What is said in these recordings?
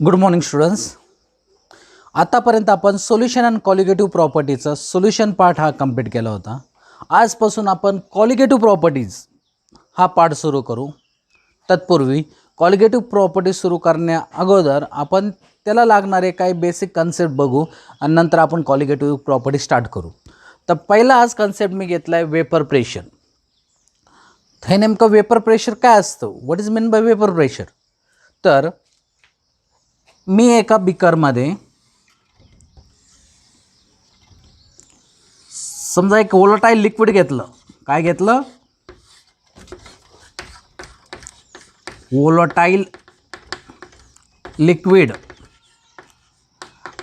Good morning students. आतापर्यंत आपण solution and colligative प्रॉपर्टीचा solution part हा कंप्लीट केला होता. आजपासून आपण कॉलिगेटिव्ह प्रॉपर्टीज हा पार्ट सुरू करू. तत्पूर्वी कॉलिगेटिव्ह प्रॉपर्टीज सुरू करण्या अगोदर आपण त्याला लागणारे काही बेसिक कन्सेप्ट बघू आणि नंतर आपण कॉलिगेटिव्ह प्रॉपर्टी स्टार्ट करू. तर पहिला आज कन्सेप्ट मी घेतला आहे वेपर प्रेशर. हे नेमकं वेपर प्रेशर काय असतं, what is mean by vapour pressure. तर मी एका बिकरमध्ये समजा एक वोलाटाईल लिक्विड घेतलं. काय घेतलं? Volatile liquid.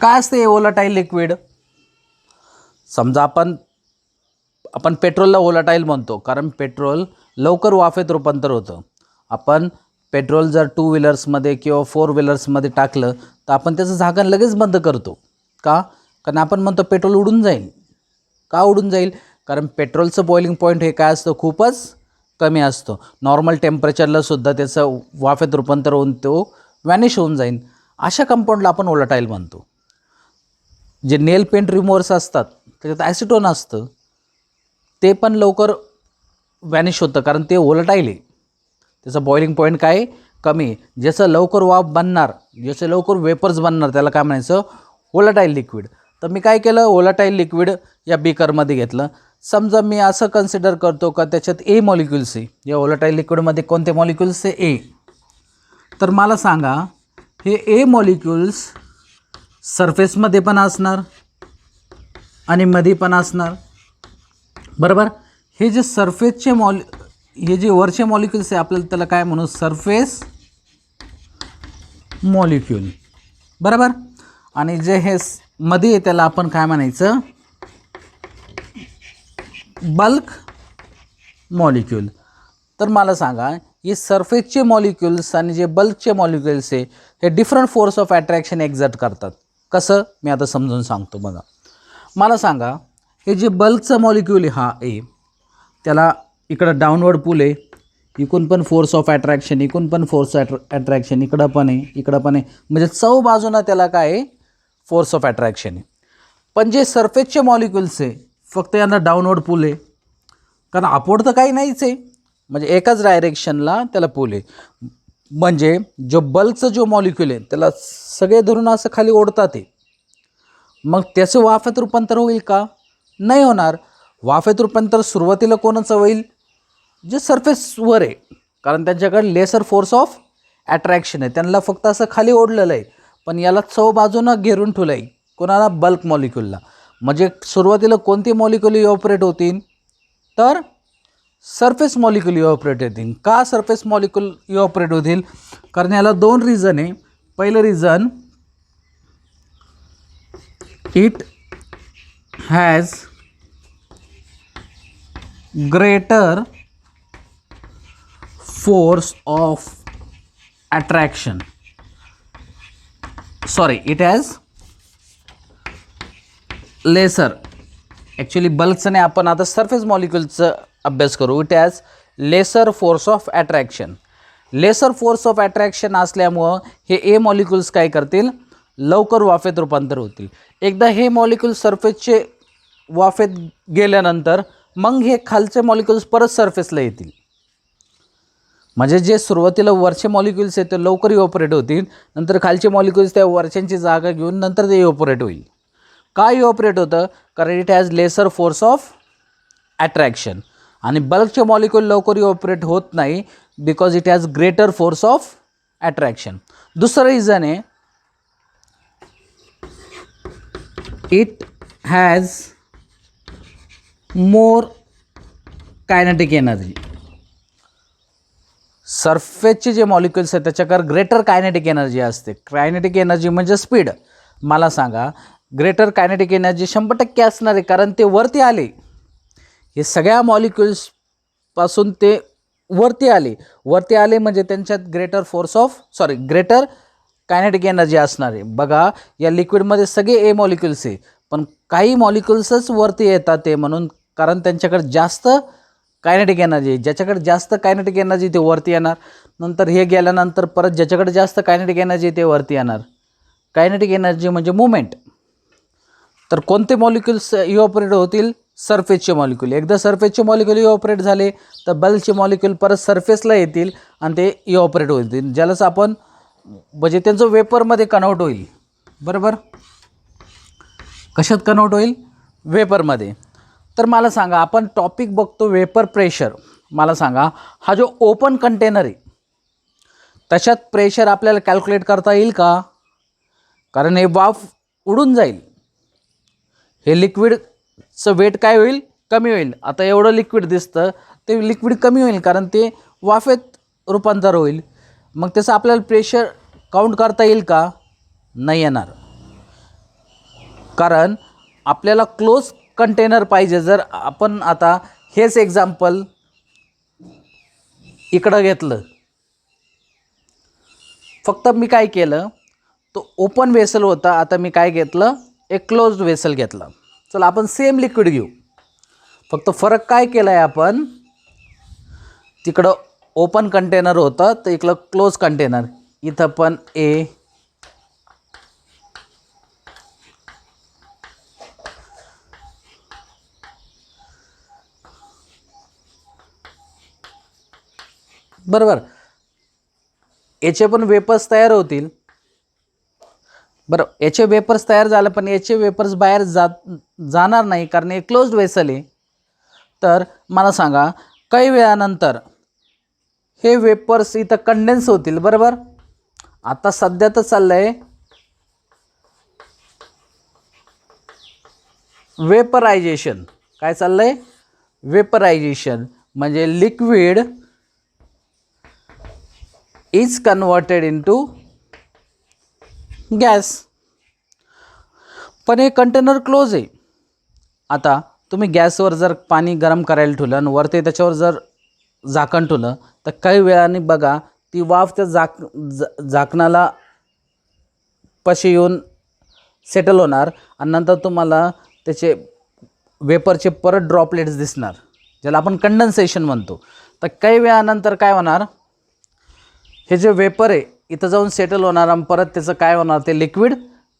काय असते वोलाटाईल लिक्विड? समजा आपण पेट्रोलला वोलाटाईल म्हणतो कारण पेट्रोल लवकर वाफेत रूपांतर होतं. आपण पेट्रोल जर 2 व्हीलर्समध्ये किंवा 4 व्हीलर्समध्ये टाकलं तर आपण त्याचं झाकण लगेच बंद करतो. का? कारण आपण म्हणतो पेट्रोल उडून जाईल. का उडून जाईल? कारण पेट्रोलचं बॉइलिंग पॉईंट हे काय असतं, खूपच कमी असतं. नॉर्मल टेम्परेचरला सुद्धा त्याचं वाफेत रूपांतर होऊन तो वॅनिश होऊन जाईल. अशा कंपाऊंडला आपण वोलाटाईल म्हणतो. जे नेल पेंट रिमूव्हर्स असतात त्याच्यात ॲसिटोन असतं, ते पण लवकर वॅनिश होतं कारण ते वोलाटाईल आहे. त्याचं बॉइलिंग पॉईंट काय कमी आहे. जसं लवकर वाफ बनणार, जसं लवकर वेपर्स बनणार त्याला काय म्हणायचं, वोलाटाईल लिक्विड. तर मी काय केलं, वोलाटाईल लिक्विड या बीकरमध्ये घेतलं. समजा मी असं कन्सिडर करतो का त्याच्यात ए मॉलिक्युल्स आहे. या वोलाटाईल लिक्विडमध्ये कोणते मॉलिक्युल्स आहे? ए. तर मला सांगा हे ए मॉलिक्युल्स सरफेसमध्ये पण असणार आणि मध्ये पण असणार, बरोबर. हे जे सरफेसचे हे जे वरचे मॉलिक्युल्स आहे आपल्याला त्याला काय म्हणू, सरफेस मॉलिक्यूल, बरोबर. आणि जे हे मध्ये आहे त्याला आपण काय म्हणायचं, बल्क मॉलिक्यूल. तर मला सांगा हे सरफेसचे मॉलिक्युल्स आणि जे बल्कचे मॉलिक्युल्स आहे हे different force of attraction exert करतात. कसं? मी आता समजून सांगतो. बघा, मला सांगा हे जे बल्कचं मॉलिक्यूल आहे हा ए, त्याला इकडं डाऊनवर्ड पुल आहे, इकडून पण फोर्स ऑफ अट्रॅक्शन, इकडून पण फोर्स अट्रॅक्शन, इकडं पण आहे, इकडं पण आहे. म्हणजे चौ बाजूनं त्याला काय आहे, फोर्स ऑफ अट्रॅक्शन आहे. पण जे सरफेसचे मॉलिक्युल्स आहे फक्त यांना डाऊनवर्ड पुल आहे, कारण अपवर्ड तर काही नाहीच आहे. म्हणजे एकाच डायरेक्शनला त्याला पुल आहे. म्हणजे जो बल्कचा जो मॉलिक्यूल आहे त्याला सगळे धरून असं खाली ओढतात आहे. मग त्याचं वाफेत रूपांतर होईल का? नाही होणार. वाफेत रूपांतर सुरुवातीला कोणाचं होईल, जे सरफेसवर आहे, कारण त्यांच्याकडे लेसर फोर्स ऑफ अट्रॅक्शन आहे. त्यांना फक्त असं खाली ओढलेलं आहे. पण याला चौ बाजूनं घेरून ठेवलं आहे. कोणाला? बल्क मॉलिक्यूलला. म्हणजे सुरुवातीला कोणती मॉलिक्यूल इव्हॅपोरेट होतील, तर सरफेस मॉलिक्यूल इव्हॅपोरेट होतील. का सरफेस मॉलिक्यूल इव्हॅपोरेट होतील? कारण याला 2 रिझन आहे. पहिलं reason, it has greater force of attraction. Sorry, it has lesser. Actually बल्कचं नाही, आपण आता सरफेस मॉलिक्युलचं अभ्यास करू. It has laser force of attraction. Lesser force of attraction असल्यामुळं हे ए मॉलिक्युल्स काय करतील, लवकर वाफेत रूपांतर होतील. एकदा हे मॉलिक्युल सरफेसचे वाफेत गेल्यानंतर मग हे खालचे मॉलिक्युल्स परत सरफेसला येतील. म्हणजे जे सुरुवातीला वरचे मॉलिक्युल्स आहेत ते लवकर इव्हॅपोरेट होतील, नंतर खालचे मॉलिक्युल्स त्या वरच्यांची जागा घेऊन नंतर ते इव्हॅपोरेट होईल. का इव्हॅपोरेट होतं? कारण इट हॅज लेसर फोर्स ऑफ अट्रॅक्शन. आणि बल्कचे मॉलिक्यूल लवकर इव्हॅपोरेट होत नाही because it has greater force of attraction. दुसरं रिझन आहे, it has more kinetic energy. सरफेसचे जे मॉलिक्युल्स आहेत त्याच्याकडे ग्रेटर कायनेटिक एनर्जी असते. कायनेटिक एनर्जी म्हणजे स्पीड. मला सांगा ग्रेटर कायनेटिक एनर्जी 100% असणार आहे कारण ते वरती आले. हे सगळ्या मॉलिक्युल्सपासून ते वरती आले म्हणजे त्यांच्यात ग्रेटर कायनेटिक एनर्जी असणार आहे. बघा या लिक्विडमध्ये सगळे ए मॉलिक्युल्स आहे पण काही मॉलिक्युल्सच वरती येतात ते म्हणून, कारण त्यांच्याकडे जास्त कायनेटिक एनर्जी. ज्याच्याकडे जास्त कायनेटिक एनर्जी ते वरती येणार. नंतर हे गेल्यानंतर परत ज्याच्याकडे जास्त कायनेटिक एनर्जी ते वरती येणार. कायनेटिक एनर्जी म्हणजे मुवमेंट. तर कोणते मॉलिक्युल्स इव्हॅपोरेट होतील? सरफेसचे मॉलिक्युल. एकदा सरफेसचे मॉलिक्युल इव्हॅपोरेट झाले तर बल्कचे मॉलिक्युल परत सरफेसला येतील आणि ते इव्हॅपोरेट होतील, ज्यालाच आपण म्हणजे त्यांचं वेपरमध्ये कन्व्हर्ट होईल. बरोबर. कशात कन्व्हर्ट होईल? वेपरमध्ये. तर मला सांगा, आपण टॉपिक बघतो वेपर प्रेशर. मला सांगा, हा जो ओपन कंटेनर आहे त्याच्यात प्रेशर आपल्याला कॅल्क्युलेट करता येईल का? कारण हे वाफ उडून जाईल. हे लिक्विडचं वेट काय होईल? कमी होईल. आता एवढं लिक्विड दिसतं, ते लिक्विड कमी होईल कारण ते वाफेत रूपांतर होईल. मग त्याचं आपल्याला प्रेशर काउंट करता येईल का? नाही येणार. कारण आपल्याला क्लोज कंटेनर पाहिजे. जर आपण आता हेच एक्झाम्पल इकडं घेतलं, फक्त मी काय केलं, तो ओपन वेसल होता, आता मी काय घेतलं, एक क्लोज्ड वेसल घेतला. चला आपण सेम लिक्विड घेऊ, फक्त फरक काय केला आहे आपण, तिकडं ओपन कंटेनर होतं तर इकडं क्लोज कंटेनर. इथं पण ए, बरोबर, याचे पण वेपर्स तयार होतील. बरं, याचे वेपर्स तयार झाले पण याचे वेपर्स बाहेर जाणार नाही कारण हे क्लोज्ड वेसल आहे. तर मला सांगा, काही वेळानंतर हे वेपर्स इथं कंडेन्स होतील. बरोबर. आता सध्या तर चाललं आहे वेपरायझेशन. काय चाललं आहे? वेपरायझेशन. म्हणजे liquid is converted into gas. पण हे कंटेनर क्लोज आहे. आता तुम्ही गॅसवर जर पाणी गरम करायला ठेवलं आणि वरती त्याच्यावर जर झाकण ठेवलं तर काही वेळाने बघा ती वाफ त्या झाकणाला पाशी येऊन सेटल होणार आणि नंतर तुम्हाला त्याचे वेपरचे परत ड्रॉपलेट्स दिसणार, ज्याला आपण कंडेन्सेशन म्हणतो. तर काही वेळानंतर काय होणार, हे जे वेपर आहे इथं जाऊन सेटल होणार आणि परत त्याचं काय होणार, ते लिक्विड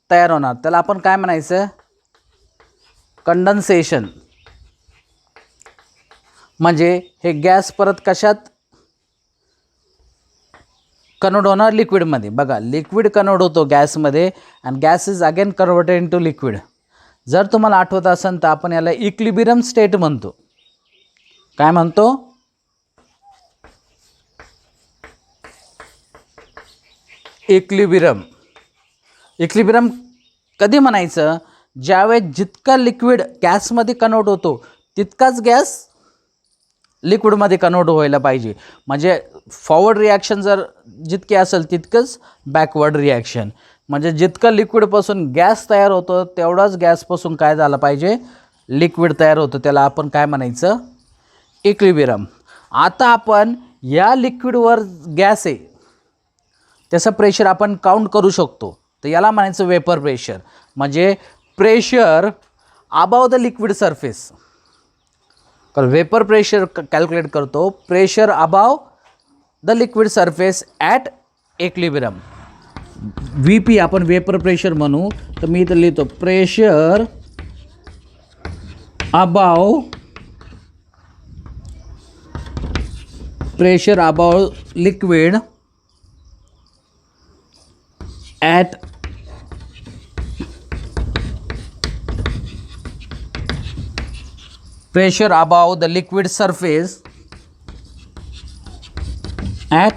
तयार होणार. त्याला आपण काय म्हणायचं? कंडेन्सेशन. म्हणजे हे गॅस परत कशात कन्वर्ट होणार? लिक्विडमध्ये. बघा, लिक्विड कन्वर्ट होतो गॅसमध्ये आणि gas is again converted into liquid. जर तुम्हाला आठवत असेल तर आपण याला इक्विलिब्रियम स्टेट म्हणतो. काय म्हणतो? इक्विलिब्रियम. इक्विलिब्रियम कधी म्हणायचं? ज्यावेळेस जितका लिक्विड गॅसमध्ये कन्वर्ट होतो तितकाच गॅस लिक्विडमध्ये कन्वर्ट व्हायला पाहिजे. म्हणजे फॉरवर्ड रिॲक्शन जर जितके असेल तितकंच बॅकवर्ड रिॲक्शन. म्हणजे जितकं लिक्विडपासून गॅस तयार होतो तेवढाच गॅसपासून काय झालं पाहिजे? लिक्विड तयार होतं. त्याला आपण काय म्हणायचं? इक्विलिब्रियम. आता आपण या लिक्विडवर गॅस आहे त्याचं प्रेशर आपण काउंट करू शकतो. तर याला म्हणायचं वेपर प्रेशर. म्हणजे pressure above the liquid surface. कारण वेपर प्रेशर कॅल्क्युलेट करतो pressure above the liquid surface at equilibrium. VP आपण वेपर प्रेशर म्हणू. तर मी इथं लिहितो pressure above liquid at pressure above the liquid surface at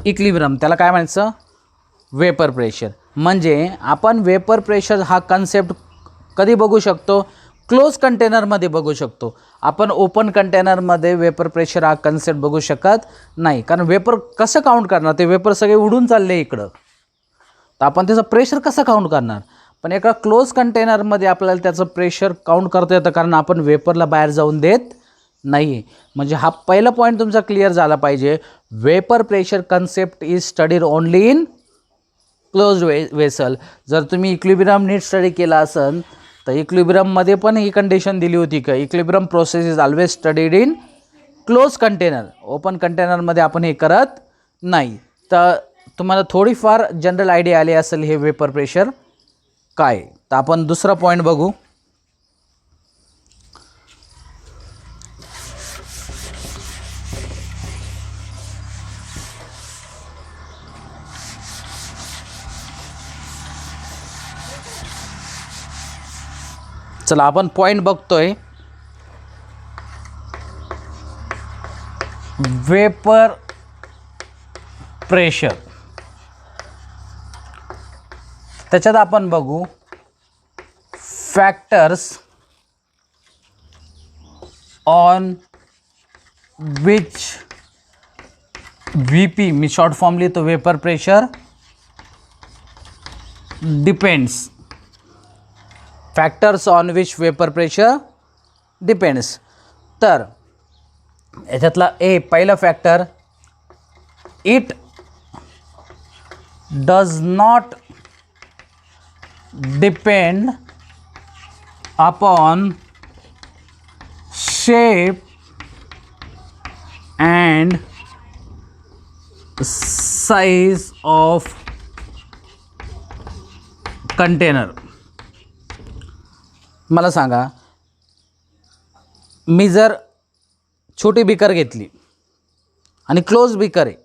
equilibrium. त्याला काय म्हणायचं? Vapour pressure. म्हणजे आपण वेपर प्रेशर हा कन्सेप्ट कधी बघू शकतो? क्लोज कंटेनरमध्ये बघू शकतो. आपण ओपन कंटेनरमध्ये वेपर प्रेशर हा कन्सेप्ट बघू शकत नाही. कारण वेपर कसं काउंट करणार? ते वेपर सगळे उडून चालले इकडं, तर आपण त्याचं प्रेशर कसं काउंट करणार? पण एका क्लोज कंटेनरमध्ये आपल्याला त्याचं प्रेशर काउंट करता येतं कारण आपण वेपरला बाहेर जाऊन देत नाही. म्हणजे हा पहिला पॉईंट तुमचा क्लिअर झाला पाहिजे. Vapour pressure concept is studied only in close vessel. जर तुम्ही इक्विलिब्रियम नीट स्टडी केला असेल तर इक्विलिब्रियममध्ये पण ही कंडिशन दिली होती का equilibrium process is always studied in close container. Open कंटेनरमध्ये आपण हे करत नाही. तर तुम्हाला थोडीफार जनरल आयडिया आली असेल हे वेपर प्रेशर काय. तर आपण दुसरा पॉईंट बघू. चला आपण पॉईंट बघतोय. वेपर प्रेशर, त्याच्यात आपण बघू फॅक्टर्स ऑन विच VP मी शॉर्ट फॉर्म लिहितो, vapour pressure depends. Factors on which vapour pressure depends. तर याच्यातला पहिला factor, it does not depend upon shape and size of container. मला सांगा, मी जर छोटी बिकर घेतली आणि क्लोज बिकर आहे,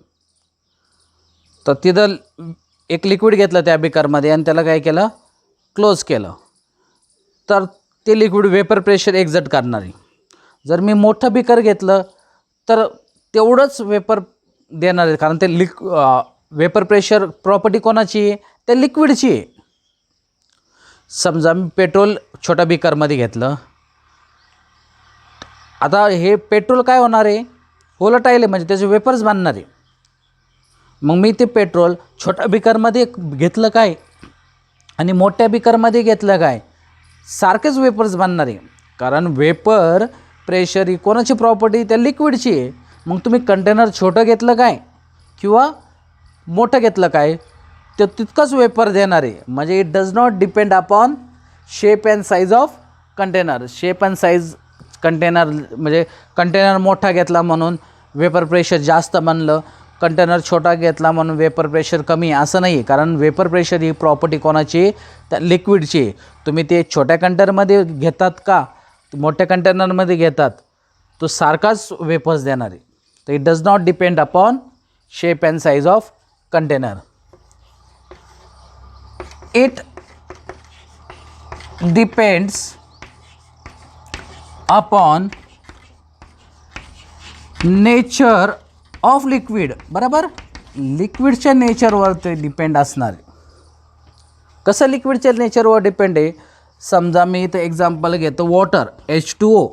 तर तिथं एक लिक्विड घेतलं त्या बिकरमध्ये आणि त्याला काय केलं, क्लोज केलं, तर ते लिक्विड वेपर प्रेशर एक्झर्ट करणार आहे. जर मी मोठं बिकर घेतलं तर तेवढंच वेपर देणार आहे, कारण ते वेपर प्रेशर प्रॉपर्टी कोणाची आहे, त्या लिक्विडची आहे. समजा मी पेट्रोल छोट्या बिकरमध्ये घेतलं, आता हे पेट्रोल काय होणार आहे, व्होलेटाईल आहे, म्हणजे त्याचे वेपर्स बांधणार आहे. मग मी ते पेट्रोल छोट्या बिकरमध्ये घेतलं काय आणि मोठ्या बिकरमध्ये घेतलं काय, सारखेच वेपर्स बांधणार आहे, कारण वेपर प्रेशर ही कोणाची प्रॉपर्टी, त्या लिक्विडची आहे. मग तुम्ही कंटेनर छोटं घेतलं काय किंवा मोठं घेतलं काय, ते तितकंच वेपर देणार आहे. म्हणजे it does not depend upon shape and size of container. Shape and size container म्हणजे कंटेनर मोठा घेतला म्हणून वेपर प्रेशर जास्त बनलं, कंटेनर छोटा घेतला म्हणून वेपर प्रेशर कमी, असं नाही आहे. कारण वेपर प्रेशर ही प्रॉपर्टी कोणाची, त्या लिक्विडची आहे. तुम्ही ते छोट्या कंटेनरमध्ये घेतात का मोठ्या कंटेनरमध्ये घेतात, तो सारखाच वेपर्स देणार आहे. तर it does not depend upon shape and size of container. It depends upon nature of liquid. बरोबर, लिक्विडच्या नेचरवर ते डिपेंड असणार आहे. कसं लिक्विडच्या नेचरवर डिपेंड आहे, समजा मी इथं एक्झाम्पल घेतो वॉटर H2O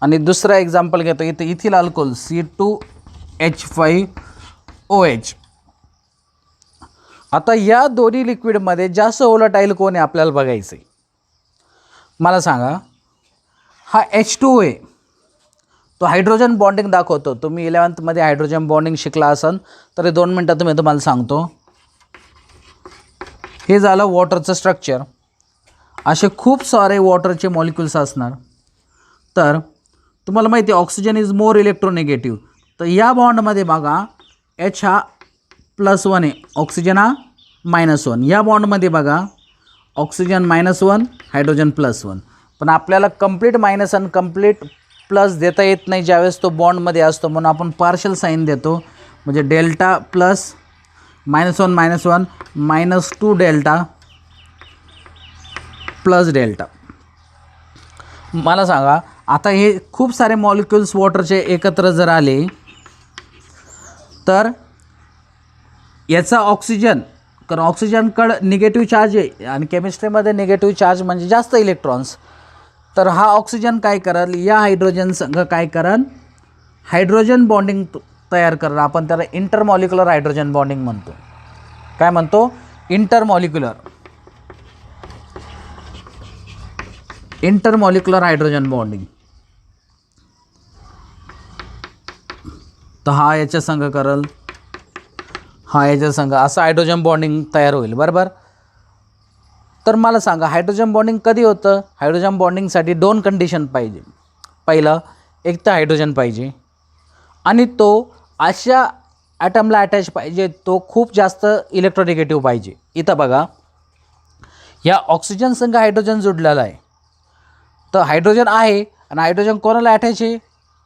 आणि दुसरा एक्झाम्पल घेतो इथं इथिल अल्कोहोल C2H5OH. आता या दोन्ही लिक्विडमध्ये जास्त व्होलेटाईल कोण आहे आपल्याला बघायचं आहे. मला सांगा, हा H2O आहे, तो हायड्रोजन बॉन्डिंग दाखवतो. तुम्ही 11th हायड्रोजन बॉन्डिंग शिकला असाल तर 2 मिनटात मी तुम्हाला सांगतो. हे झालं वॉटरचं स्ट्रक्चर. असे खूप सारे वॉटरचे मॉलिक्युल्स असणार. तर तुम्हाला माहिती आहे ऑक्सिजन इज मोर इलेक्ट्रोनेगेटिव्ह. तर या बॉन्डमध्ये बघा H हा +1 आहे, ऑक्सिजन हा -1. या बॉन्डमध्ये बघा ऑक्सिजन -1, हायड्रोजन +1. पण आपल्याला कंप्लीट मायनस आणि कंप्लीट प्लस देता येत नाही ज्यावेळेस तो बॉन्डमध्ये असतो, म्हणून आपण पार्शल साईन देतो. म्हणजे delta plus -1 -2 delta plus delta. मला सांगा, आता हे खूप सारे मॉलिक्युल्स वॉटरचे एकत्र जर आले तर याचा ऑक्सिजन, कारण ऑक्सिजनकडं निगेटिव्ह चार्ज आहे आणि केमिस्ट्रीमध्ये निगेटिव्ह चार्ज म्हणजे जास्त इलेक्ट्रॉन्स. तर हा ऑक्सिजन काय करेल, या हायड्रोजन संघ काय करेल, हायड्रोजन बॉन्डिंग तयार करेल. आपण त्याला इंटरमॉलिक्युलर हायड्रोजन बॉन्डिंग म्हणतो. काय म्हणतो, इंटरमॉलिक्युलर हायड्रोजन बॉन्डिंग. तर हा याच्या संघ करेल, हा याच्या संघ, असं हायड्रोजन बॉन्डिंग तयार होईल. बरोबर. तर मला सांगा, हायड्रोजन बॉन्डिंग कधी होतं. हायड्रोजन बॉन्डिंगसाठी 2 कंडिशन पाहिजे. पहिलं, एक तर हायड्रोजन पाहिजे आणि तो अशा ॲटमला अटॅच पाहिजे तो खूप जास्त इलेक्ट्रोनिगेटिव्ह पाहिजे. इथं बघा, या ऑक्सिजन संग हायड्रोजन जुडलेला आहे. तर हायड्रोजन आहे आणि हायड्रोजन कोणाला अटॅच आहे?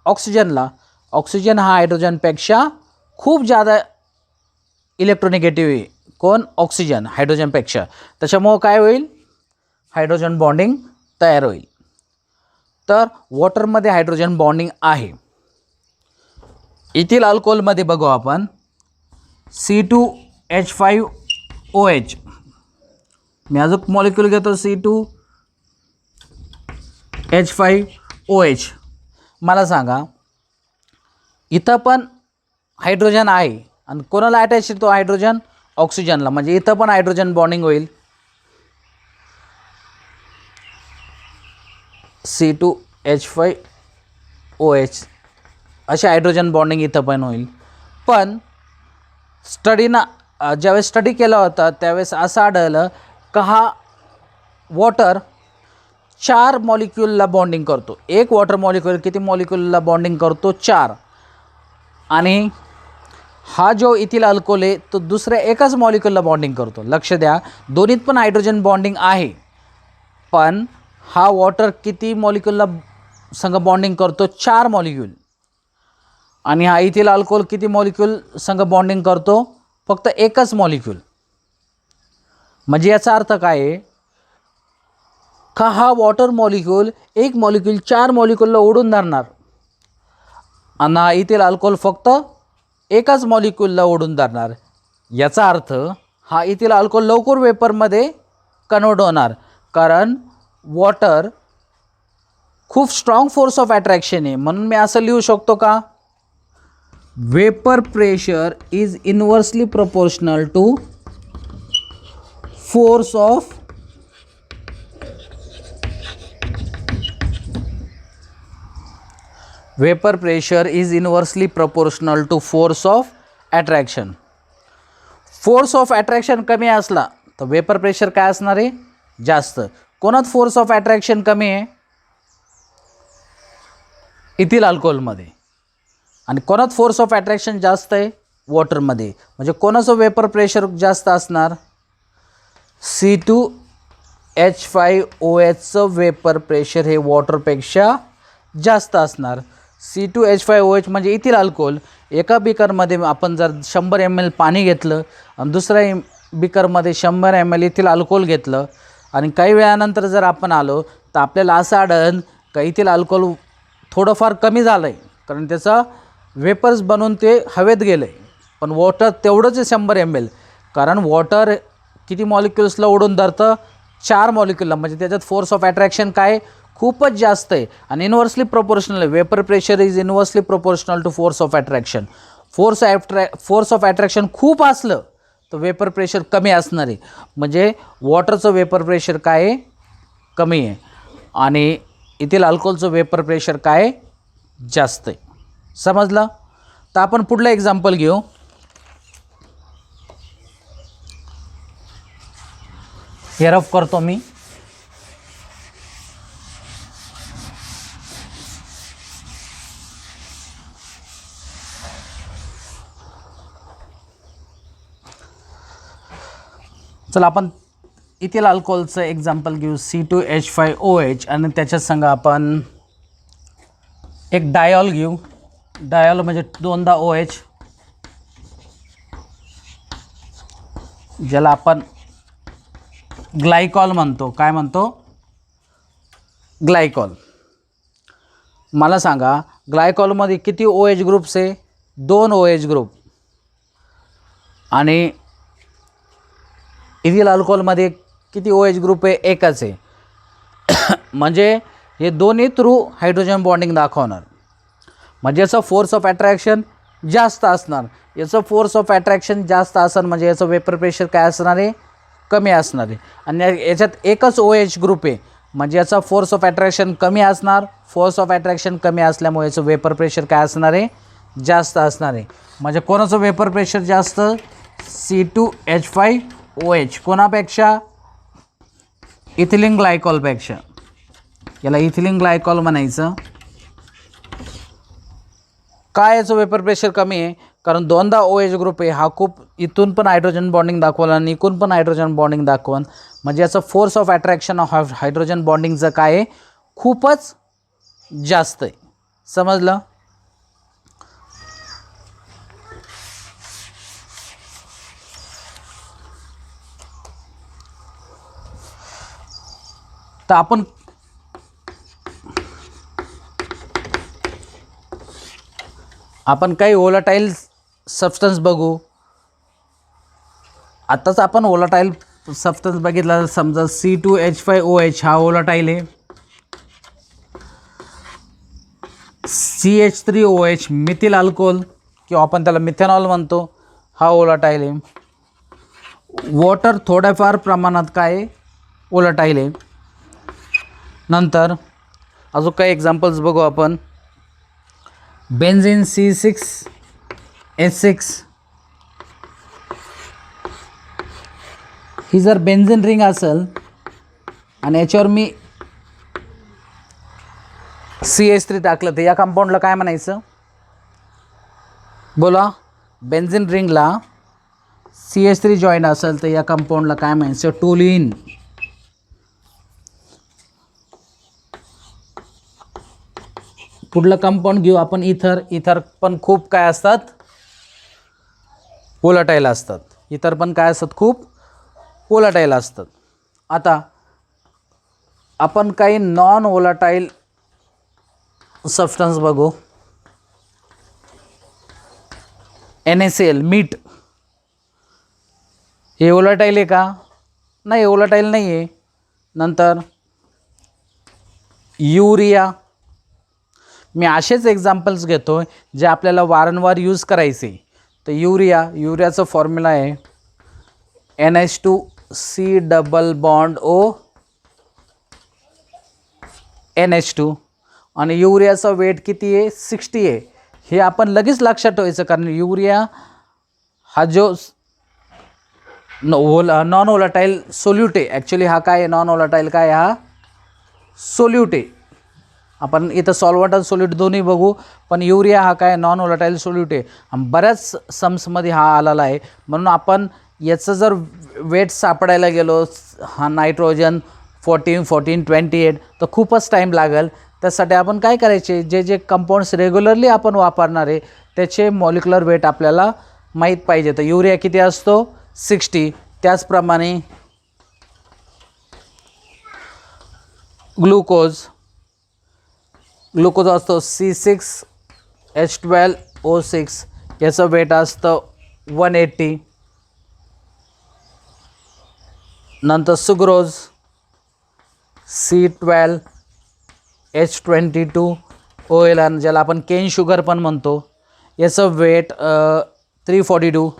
ऑक्सिजनला. ऑक्सिजन हा हायड्रोजनपेक्षा खूप जादा इलेक्ट्रोनिगेटिव्ह आहे. कोण? ऑक्सिजन हायड्रोजनपेक्षा. त्याच्यामुळं काय होईल? हायड्रोजन बॉन्डिंग तयार होईल. तर वॉटरमध्ये हायड्रोजन बॉन्डिंग आहे. इथिल अल्कोहोलमध्ये बघू आपण C2H5OH. मी अजून मॉलिक्यूल घेतो C2H5OH. मला सांगा, इथं पण हायड्रोजन आहे आणि कोणाला अटॅच आहे तो हायड्रोजन? ऑक्सिजनला. म्हणजे इथं पण हायड्रोजन बॉन्डिंग होईल. C2H5OH असे हायड्रोजन बॉन्डिंग इथं पण होईल. पण ज्यावेळेस स्टडी केला होता त्यावेळेस असं आढळलं का हा वॉटर 4 मॉलिक्यूलला बॉन्डिंग करतो. एक वॉटर मॉलिक्यूल किती मॉलिक्यूलला बॉन्डिंग करतो? 4. आणि हा जो इथिल अल्कोहोल आहे तो दुसऱ्या एकाच मॉलिक्यूलला बॉन्डिंग करतो. लक्ष द्या, दोन्हीत पण हायड्रोजन बॉन्डिंग आहे. पण हा वॉटर किती मॉलिक्यूलला संग बॉन्डिंग करतो? 4 मॉलिक्यूल. आणि हा इथिल अल्कोहोल किती मॉलिक्यूल संग बॉन्डिंग करतो? फक्त एकच मॉलिक्यूल. म्हणजे याचा अर्थ काय आहे का हा वॉटर मॉलिक्यूल एक मॉलिक्यूल 4 मॉलिक्यूलला ओढून धरणार आणि हा इथिल अल्कोहोल फक्त एकाच मॉलिक्यूलला ओढून धरणार. याचा अर्थ हा इथिल अल्कोहोल लवकर वेपरमध्ये कन्वर्ट होणार. कारण वॉटर खूप स्ट्रॉंग फोर्स ऑफ अट्रॅक्शन आहे. म्हणून मी असं लिहू शकतो का? Vapour pressure is inversely proportional to force of vapour pressure is inversely proportional to force of attraction. Force of attraction कमी असला तर वेपर प्रेशर काय असणार आहे? जास्त. कोणात फोर्स ऑफ अट्रॅक्शन कमी आहे? इथिल अल्कोहोलमध्ये. आणि कोणात फोर्स ऑफ अट्रॅक्शन जास्त आहे? वॉटरमध्ये. म्हणजे कोणाचं वेपर प्रेशर जास्त असणार? C2H5OHचं वेपर प्रेशर हे वॉटरपेक्षा जास्त असणार. C2H5OH म्हणजे इथिल अल्कोहोल. एका बिकरमध्ये आपण जर 100 ml पाणी घेतलं आणि दुसऱ्या बिकरमध्ये 100 ml इथिल अल्कोहोल घेतलं आणि काही वेळानंतर जर आपण आलो तर आपल्याला असं आढळेल का इथिल अल्कोहोल थोडंफार कमी झालं आहे. कारण त्याचा वेपर्स बनवून ते हवेत गेलं आहे. पण वॉटर तेवढंच आहे 100 ml. कारण वॉटर किती मॉलिक्युल्सला ओढून धरतं? 4 मॉलिक्यूलला. म्हणजे त्याच्यात फोर्स ऑफ अट्रॅक्शन काय? खूपच जास्त आहे. आणि इन्व्हर्सली प्रोपोर्शनल आहे. Vapour pressure is inversely proportional to force of attraction. Force of attraction खूप असलं तर वेपर प्रेशर कमी असणार आहे. म्हणजे वॉटरचं वेपर प्रेशर काय आहे? कमी आहे. आणि इथिल अल्कोहोलचं वेपर प्रेशर काय आहे? जास्त आहे. समजलं? तर आपण पुढलं एक्झाम्पल घेऊ. हे रफ करतो मी. चला आपण इथिल अल्कोहोलचं एक्झाम्पल घेऊ C2H5OH आणि त्याच्यात संग आपण एक डायॉल घेऊ. डायॉल म्हणजे 2दा OH, ज्याला आपण ग्लायकॉल म्हणतो. काय म्हणतो? ग्लायकॉल. मला सांगा ग्लायकॉलमध्ये किती OH ग्रुप्स आहे? 2 OH ग्रुप. आणि इथिल अल्कोहोलमध्ये किती OH ग्रुप आहे? एकच आहे. म्हणजे हे दोन्ही थ्रू हायड्रोजन बॉन्डिंग दाखवणार. म्हणजे याचं फोर्स ऑफ अट्रॅक्शन जास्त असणार. याचं फोर्स ऑफ अट्रॅक्शन जास्त असणार म्हणजे याचं वेपर प्रेशर काय असणार आहे? कमी असणार आहे. आणि याच्यात एकच OH ग्रुप आहे म्हणजे याचा फोर्स ऑफ अट्रॅक्शन कमी असणार. फोर्स ऑफ अट्रॅक्शन कमी असल्यामुळे याचं वेपर प्रेशर काय असणार आहे? जास्त असणार आहे. म्हणजे कोणाचं वेपर प्रेशर जास्त? C2H5OH. कोणापेक्षा? इथिलीन ग्लायकॉलपेक्षा. याला इथिलीन ग्लायकॉल म्हणायचं. काय याचं वेपर प्रेशर कमी आहे? कारण दोनदा OH ग्रुप आहे, हा खूप इथून पण हायड्रोजन बॉन्डिंग दाखवला आणि इकडून पण हायड्रोजन बॉन्डिंग दाखवून, म्हणजे याचं force of attraction of hydrogen बॉन्डिंगचं काय आहे, खूपच जास्त आहे. समजलं? तर आपण काही व्होलाटाईल सबस्टन्स बघू. आताच आपण व्होलाटाईल सबस्टन्स बघितला, समजा C2H5OH हा व्होलाटाईल आहे, CH3OH मिथिल अल्कोहोल किंवा आपण त्याला मिथेनॉल म्हणतो, हा व्होलाटाईल आहे. वॉटर थोड्याफार प्रमाणात काय व्होलाटाईल आहे. नंतर अजून काही एक्झाम्पल्स बघू आपण. बेन्झीन C6H6, ही जर बेन्झीन रिंग असेल आणि याच्यावर मी CH3 टाकलं तर या कंपाऊंडला काय म्हणायचं? बोला. बेन्झीन रिंगला CH3 जॉईन असेल तर या कंपाऊंडला काय म्हणायचं? टोल्युइन. पुढलं कंपाऊंड घेऊ आपण इथर. इथर पण खूप काय असतात? व्होलाटाईल असतात. इतर पण काय असतात? खूप व्होलाटाईल असतात. आता आपण काही नॉन व्होलाटाईल सबस्टन्स बघू. NaCl मीठ, हे व्होलाटाईल आहे का? नाही, व्होलाटाईल नाही आहे. नंतर युरिया. मी असेच एक्झाम्पल्स घेतो जे आपल्याला वारंवार यूज करायचे. तर युरियाचं फॉर्म्युला आहे NH2C double bond O NH2 आणि युरियाचा वेट किती आहे? 60 आहे. हे आपण लगेच लक्षात ठेवायचं, कारण युरिया हा जो नॉन व्होलाटाईल सोल्यूट आहे. ॲक्च्युली हा काय आहे? नॉन व्होलाटाईल काय? हा सोल्यूट आहे. आपण इथं सॉल्वंट आणि सोल्यूट दोन्ही बघू, पण युरिया हा काय? नॉन व्होलाटाईल सोल्यूट आहे. बऱ्याच सम्समध्ये हा आलेला आहे. म्हणून आपण याचं जर वेट सापडायला गेलो, हा नायट्रोजन 14, 28 तर खूपच टाईम लागेल. त्यासाठी आपण काय करायचे? जे जे कंपाऊंड्स रेग्युलरली आपण वापरणार आहे त्याचे मॉलिक्युलर वेट आपल्याला माहीत पाहिजे. तर युरिया किती असतो? 60. त्याचप्रमाणे ग्लुकोज असतो C6H12O6, याचं वेट असतं 180. नंतर सुग्रोज C12H22OL, आणि ज्याला आपण केन शुगर पण म्हणतो, याचं वेट 342.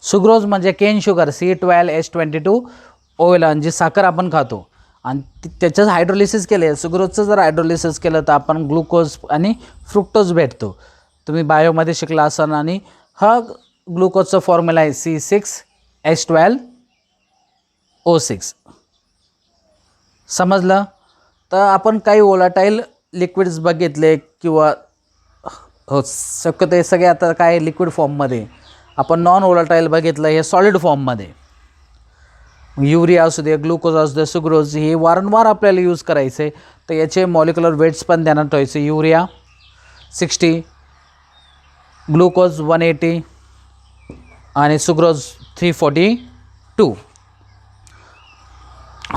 सुग्रोज म्हणजे केन शुगर C12H22OL, आणि जी साखर आपण खातो आणि त्याचं हायड्रोलिसिस केलं, सुग्रोजचं जर हायड्रोलिसिस केलं तर आपण ग्लुकोज आणि फ्रुक्टोज भेटतो. तुम्ही बायोमध्ये शिकला असाल. आणि हा ग्लुकोजचा फॉर्म्युला आहे C6H12O6. समजलं? तर आपण काही व्होलाटाईल लिक्विड्स बघितले, किंवा हो शक्यतो हे सगळे आता काय लिक्विड फॉर्ममध्ये. आपण नॉन व्होलाटाईल बघितलं हे सॉलिड फॉर्ममध्ये. युरिया असू दे, ग्लुकोज असू दे, सुग्रोज, हे वारंवार आपल्याला यूज करायचे. तर याचे मॉलिक्युलर वेट्स पण ध्यानात ठेवायचे. युरिया 60, ग्लुकोज 180 आणि सुग्रोज 342.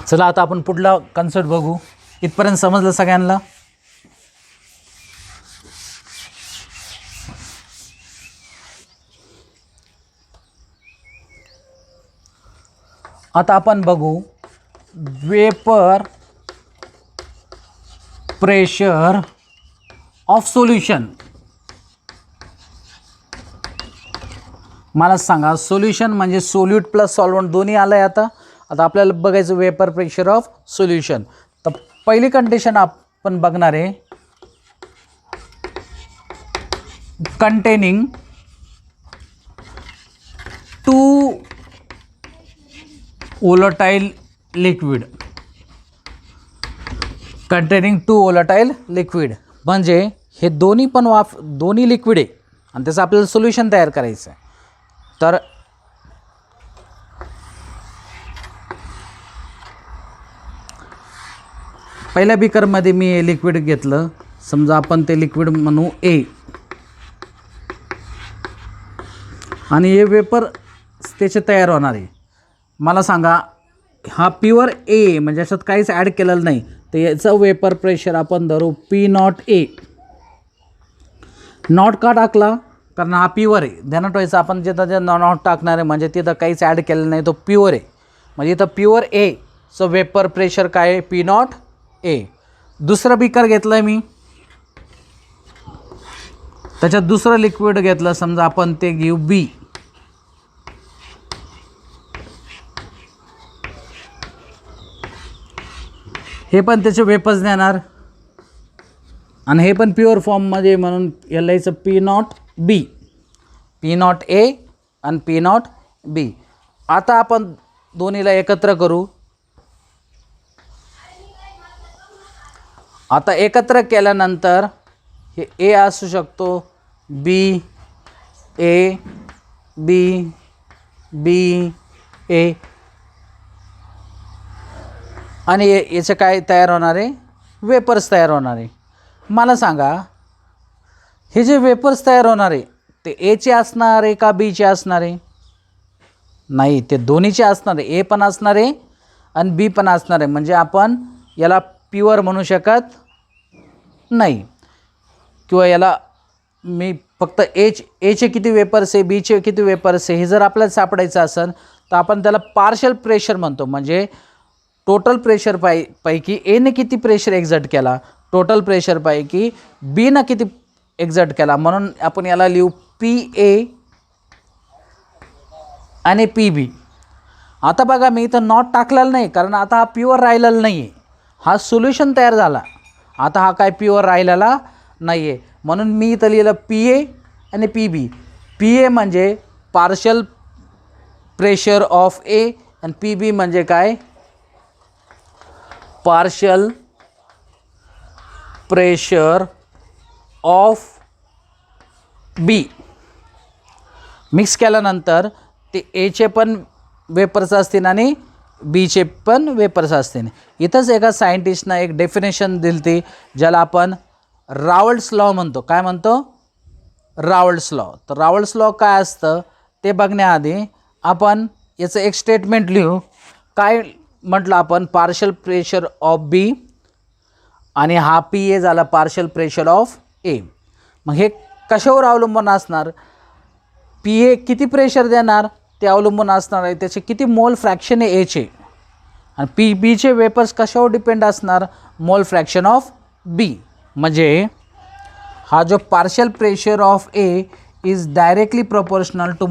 चला आता आपण पुढला कन्सेप्ट बघू. इथपर्यंत समजलं सगळ्यांना? आता आपण बघू वेपर प्रेशर ऑफ सोल्युशन. मला सांगा, सोल्युशन म्हणजे सोल्यूट प्लस सॉल्वंट दोन्ही आलं आहे. आता आपल्याला बघायचं वेपर प्रेशर ऑफ सोल्युशन. तर पहिली कंडिशन आपण बघणार आहे, containing 2 volatile liquid. Containing 2 volatile liquid म्हणजे हे दोन्ही लिक्विड आहे आणि त्याचं आपल्याला सोल्युशन तयार करायचं आहे. तर पहिल्या बीकरमध्ये मी हे लिक्विड घेतलं, समजा आपण ते लिक्विड म्हणू ए, आणि हे वेपर त्याचे तयार होणार आहे. मला सांगा, हा प्युअर ए म्हणजे याच्यात काहीच ॲड केलेलं नाही, तर याचं वेपर प्रेशर आपण धरू P0A. नॉट का टाकला? कारण हा प्युअर आहे. ध्यानात ठेवायचं, आपण जिथं जे नॉट टाकणार आहे म्हणजे तिथं काहीच ॲड केलेलं नाही, तो प्युअर आहे. म्हणजे इथं प्युअर ए चं वेपर प्रेशर काय आहे? P0A. दुसरं बीकर घेतलं आहे मी, त्याच्यात दुसरं लिक्विड घेतलं, समजा आपण ते घेऊ बी. हे पण त्याचे वेपर्स देणार आणि हे पण प्युअर फॉर्ममध्ये, म्हणून याला याचं P0B, P0A आणि P0B. आता आपण दोन्हीला एकत्र करू. आता एकत्र केल्यानंतर हे ए असू शकतो, बी, ए, बी, बी, ए, आणि याचं काय तयार होणार आहे? वेपर्स तयार होणार आहे. मला सांगा, हे जे वेपर्स तयार होणार आहे ते एचे असणार आहे का बीचे असणार आहे? नाही, ते दोन्हीचे असणार आहे. ए पण असणार आहे आणि बी पण असणार आहे. म्हणजे आपण याला प्युअर म्हणू शकत नाही, किंवा याला मी फक्त एचे किती वेपर्स आहे, बीचे किती वेपर्स आहे हे जर आपल्याला सापडायचं असेल तर आपण त्याला पार्शल प्रेशर म्हणतो. म्हणजे टोटल प्रेशर पैकी एने किती प्रेशर एक्झर्ट केला, टोटल प्रेशर पैकी बीनं किती एक्झर्ट केला, म्हणून आपण याला लिहू PA आणि PB. आता बघा, मी इथं नॉट टाकलेलं नाही, कारण आता हा प्युअर राहिलेला नाही आहे. हा सोल्युशन तयार झाला, आता हा काय प्युअर राहिलेला नाही आहे, म्हणून मी इथं लिहिलं PA आणि PB. PA म्हणजे पार्शल प्रेशर ऑफ ए आणि PB म्हणजे काय? Partial pressure of B. Mix केल्यानंतर ते एचे पण वेपर्स असतील आणि बीचे पण वेपर्स असतील. इथंच एका सायंटिस्टनं एक डेफिनेशन दिली ती, ज्याला आपण रावल्ड्स लॉ म्हणतो. काय म्हणतो? रावल्ड्स लॉ. तर रावल्ड्स लॉ काय असतं ते बघण्याआधी आपण याचं एक स्टेटमेंट लिहू. काय म्हटलं आपण? पार्शल प्रेशर ऑफ बी आणि हा PA झाला पार्शल प्रेशर ऑफ ए. मग हे कशावर अवलंबून असणार? PA किती प्रेशर देणार ते अवलंबून असणार आहे त्याचे किती मोल फ्रॅक्शन आहे एचे, आणि PBचे वेपर्स कशावर डिपेंड असणार? मोल फ्रॅक्शन ऑफ बी. म्हणजे हा जो partial pressure of A is directly proportional to